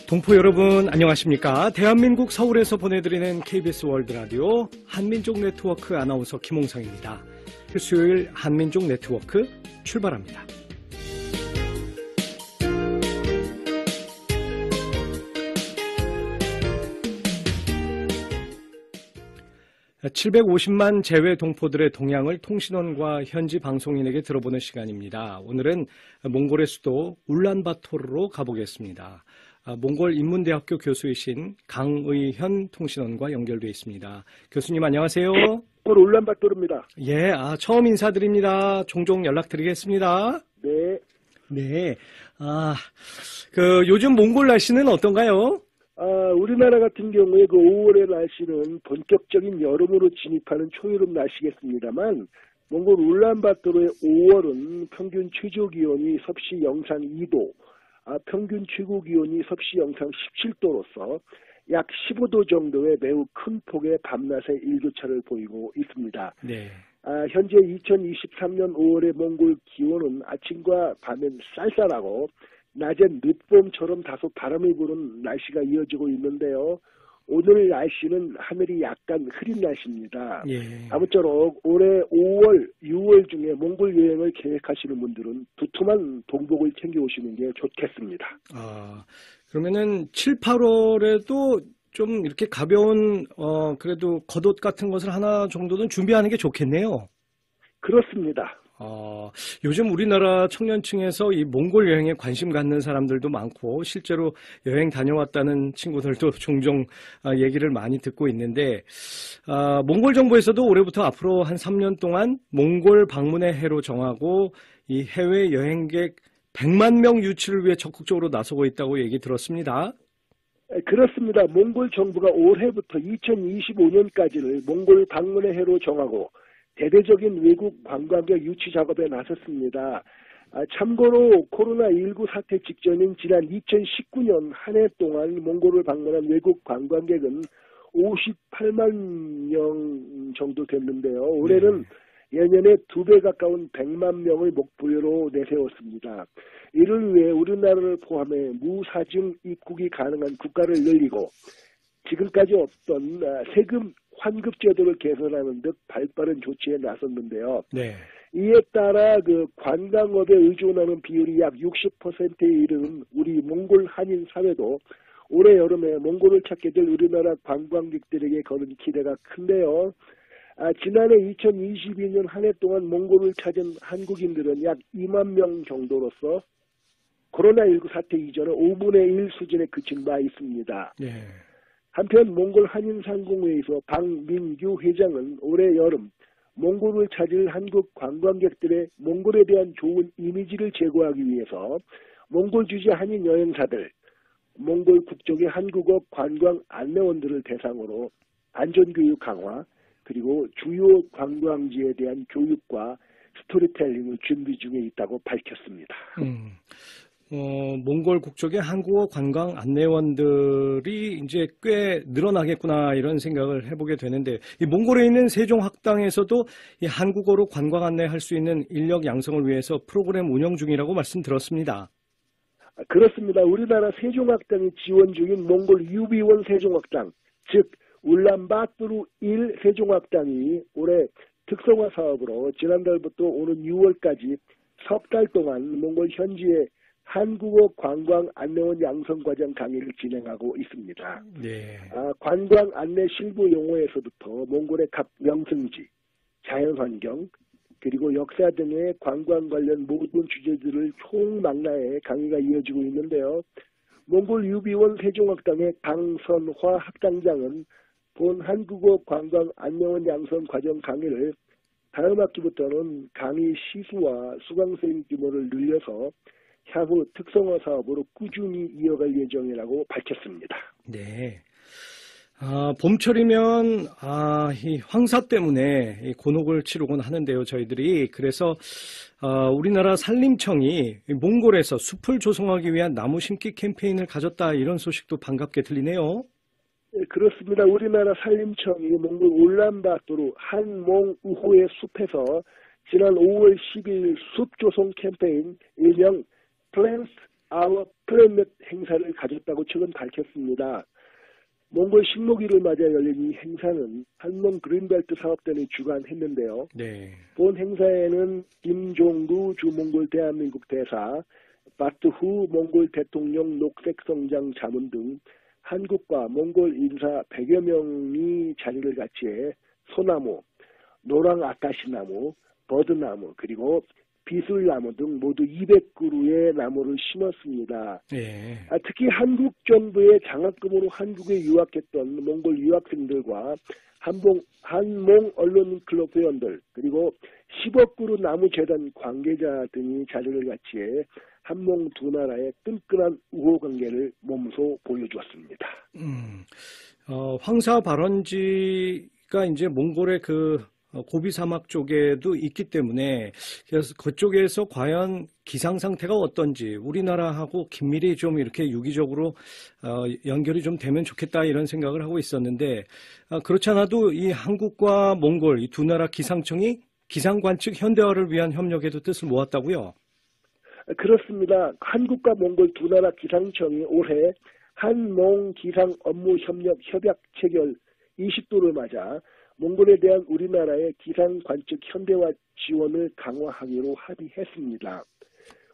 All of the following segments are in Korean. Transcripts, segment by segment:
동포 여러분 안녕하십니까? 대한민국 서울에서 보내드리는 KBS 월드라디오 한민족 네트워크 아나운서 김홍성입니다. 수요일 한민족 네트워크 출발합니다. 750만 재외 동포들의 동향을 통신원과 현지 방송인에게 들어보는 시간입니다. 오늘은 몽골의 수도 울란바토르로 가보겠습니다. 몽골 인문대학교 교수이신 강의현 통신원과 연결되어 있습니다. 교수님 안녕하세요. 울란바토르입니다. 예, 처음 인사드립니다. 종종 연락드리겠습니다. 네. 네. 요즘 몽골 날씨는 어떤가요? 우리나라 같은 경우에 5월의 날씨는 본격적인 여름으로 진입하는 초여름 날씨겠습니다만, 몽골 울란바토르의 5월은 평균 최저 기온이 섭씨 영상 2도, 평균 최고 기온이 섭씨 영상 17도로서 약 15도 정도의 매우 큰 폭의 밤낮의 일교차를 보이고 있습니다. 네. 현재 2023년 5월의 몽골 기온은 아침과 밤엔 쌀쌀하고 낮엔 늦봄처럼 다소 바람이 부는 날씨가 이어지고 있는데요. 오늘 날씨는 하늘이 약간 흐린 날씨입니다. 예. 아무쪼록 올해 5월, 6월 중에 몽골 여행을 계획하시는 분들은 두툼한 동복을 챙겨오시는 게 좋겠습니다. 그러면은 7, 8월에도 좀 이렇게 가벼운 그래도 겉옷 같은 것을 하나 정도는 준비하는 게 좋겠네요. 그렇습니다. 요즘 우리나라 청년층에서 이 몽골 여행에 관심 갖는 사람들도 많고 실제로 여행 다녀왔다는 친구들도 종종 얘기를 많이 듣고 있는데 몽골 정부에서도 올해부터 앞으로 한 3년 동안 몽골 방문의 해로 정하고 이 해외 여행객 100만 명 유치를 위해 적극적으로 나서고 있다고 얘기 들었습니다. 그렇습니다. 몽골 정부가 올해부터 2025년까지를 몽골 방문의 해로 정하고 대대적인 외국 관광객 유치 작업에 나섰습니다. 참고로 코로나19 사태 직전인 지난 2019년 한 해 동안 몽골을 방문한 외국 관광객은 58만 명 정도 됐는데요. 올해는 예년에 2배 가까운 100만 명을 목표로 내세웠습니다. 이를 위해 우리나라를 포함해 무사증 입국이 가능한 국가를 늘리고 지금까지 없던 세금 환급 제도를 개선하는 듯 발빠른 조치에 나섰는데요. 네. 이에 따라 관광업에 의존하는 비율이 약 60%에 이르는 우리 몽골 한인 사회도 올해 여름에 몽골을 찾게 될 우리나라 관광객들에게 거는 기대가 큰데요. 지난해 2022년 한 해 동안 몽골을 찾은 한국인들은 약 2만 명 정도로서 코로나19 사태 이전의 5분의 1 수준에 그친 바 있습니다. 네. 한편 몽골 한인상공회에서 박민규 회장은 올해 여름 몽골을 찾을 한국 관광객들의 몽골에 대한 좋은 이미지를 제고하기 위해서 몽골 주재 한인 여행사들, 몽골 국적의 한국어 관광 안내원들을 대상으로 안전교육 강화, 그리고 주요 관광지에 대한 교육과 스토리텔링을 준비 중에 있다고 밝혔습니다. 몽골 국적의 한국어 관광 안내원들이 이제 꽤 늘어나겠구나 이런 생각을 해보게 되는데 이 몽골에 있는 세종학당에서도 이 한국어로 관광 안내할 수 있는 인력 양성을 위해서 프로그램 운영 중이라고 말씀 들었습니다. 그렇습니다. 우리나라 세종학당이 지원 중인 몽골 유비원 세종학당, 즉 울란바토르 1 세종학당이 올해 특성화 사업으로 지난달부터 오는 6월까지 석 달 동안 몽골 현지에 한국어 관광 안내원 양성 과정 강의를 진행하고 있습니다. 네. 관광 안내 실무 용어에서부터 몽골의 각 명승지, 자연환경, 그리고 역사 등의 관광 관련 모든 주제들을 총망라해 강의가 이어지고 있는데요. 몽골 유비원 세종학당의 강선화 학당장은 본 한국어 관광 안내원 양성 과정 강의를 다음 학기부터는 강의 시수와 수강생 규모를 늘려서 향후 특성화 사업으로 꾸준히 이어갈 예정이라고 밝혔습니다. 네. 봄철이면 이 황사 때문에 이 곤혹을 치르곤 하는데요, 저희들이. 그래서 우리나라 산림청이 몽골에서 숲을 조성하기 위한 나무 심기 캠페인을 가졌다 이런 소식도 반갑게 들리네요. 네, 그렇습니다. 우리나라 산림청이 몽골 울란바토르 한몽우호의 숲에서 지난 5월 10일 숲 조성 캠페인 일명 Plants Our 플래닛 행사를 가졌다고 최근 밝혔습니다. 몽골 식목일을 맞아 열린 이 행사는 한몽 그린벨트 사업단이 주관했는데요. 네. 본 행사에는 김종구 주몽골 대한민국 대사, 바트후 몽골 대통령 녹색성장 자문 등 한국과 몽골 인사 100여 명이 자리를 같이해 소나무, 노랑 아카시나무, 버드나무, 그리고 비술나무 등 모두 200그루의 나무를 심었습니다. 예. 특히 한국 정부의 장학금으로 한국에 유학했던 몽골 유학생들과 한몽 언론클럽 회원들, 그리고 10억 그루 나무재단 관계자 등이 자리를 같이해 한몽 두 나라의 끈끈한 우호관계를 몸소 보여주었습니다. 황사 발원지가 이제 몽골의 그 고비 사막 쪽에도 있기 때문에 그래서 그쪽에서 과연 기상 상태가 어떤지 우리나라하고 긴밀히 좀 이렇게 유기적으로 연결이 좀 되면 좋겠다 이런 생각을 하고 있었는데 그렇지 않아도 이 한국과 몽골 이 두 나라 기상청이 기상 관측 현대화를 위한 협력에도 뜻을 모았다고요? 그렇습니다. 한국과 몽골 두 나라 기상청이 올해 한몽 기상 업무 협력 협약 체결 20도를 맞아 몽골에 대한 우리나라의 기상 관측 현대화 지원을 강화하기로 합의했습니다.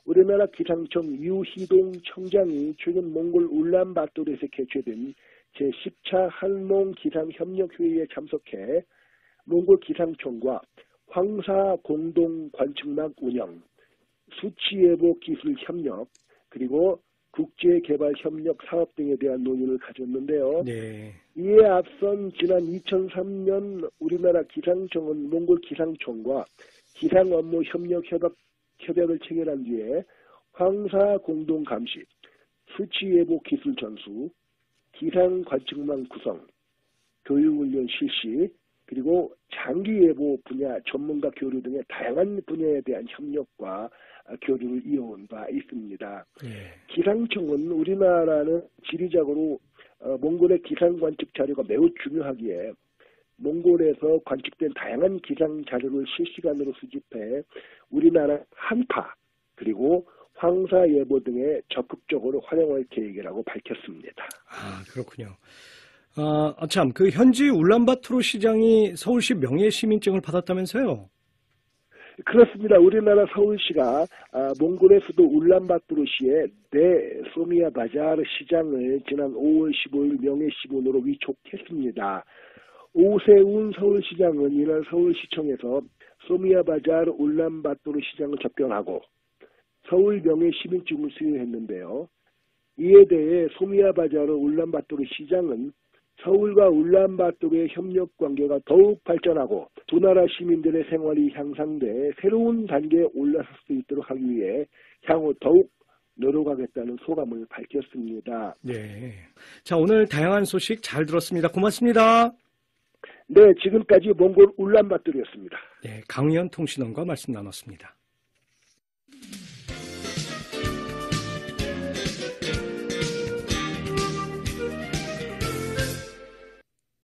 우리나라 기상청 유희동 청장이 최근 몽골 울란바토르에서 개최된 제10차 한몽 기상 협력 회의에 참석해 몽골 기상청과 황사 공동 관측망 운영, 수치예보 기술 협력, 그리고 국제개발협력 사업 등에 대한 논의를 가졌는데요. 네. 이에 앞선 지난 2003년 우리나라 기상청은 몽골 기상청과 기상업무 협약을 체결한 뒤에 황사 공동감시, 수치예보 기술 전수, 기상관측망 구성, 교육훈련 실시, 그리고 장기예보 분야 전문가 교류 등의 다양한 분야에 대한 협력과 교류를 이어온 바 있습니다. 네. 기상청은 우리나라는 지리적으로 몽골의 기상 관측 자료가 매우 중요하기에 몽골에서 관측된 다양한 기상 자료를 실시간으로 수집해 우리나라 한파 그리고 황사 예보 등에 적극적으로 활용할 계획이라고 밝혔습니다. 아, 그렇군요. 참, 그 현지 울란바토르 시장이 서울시 명예시민증을 받았다면서요? 그렇습니다. 우리나라 서울시가 몽골의 수도 울란바토르시의 소미아 바자르 시장을 지난 5월 15일 명예시민으로 위촉했습니다. 오세훈 서울시장은 이날 서울시청에서 소미아 바자르 울란바토르 시장을 접견하고 서울 명예시민증을 수여했는데요. 이에 대해 소미아 바자르 울란바토르 시장은 서울과 울란바토르의 협력 관계가 더욱 발전하고 두 나라 시민들의 생활이 향상돼 새로운 단계에 올라설 수 있도록 하기 위해 향후 더욱 노력하겠다는 소감을 밝혔습니다. 네. 자, 오늘 다양한 소식 잘 들었습니다. 고맙습니다. 네, 지금까지 몽골 울란바토르였습니다. 네, 강의현 통신원과 말씀 나눴습니다.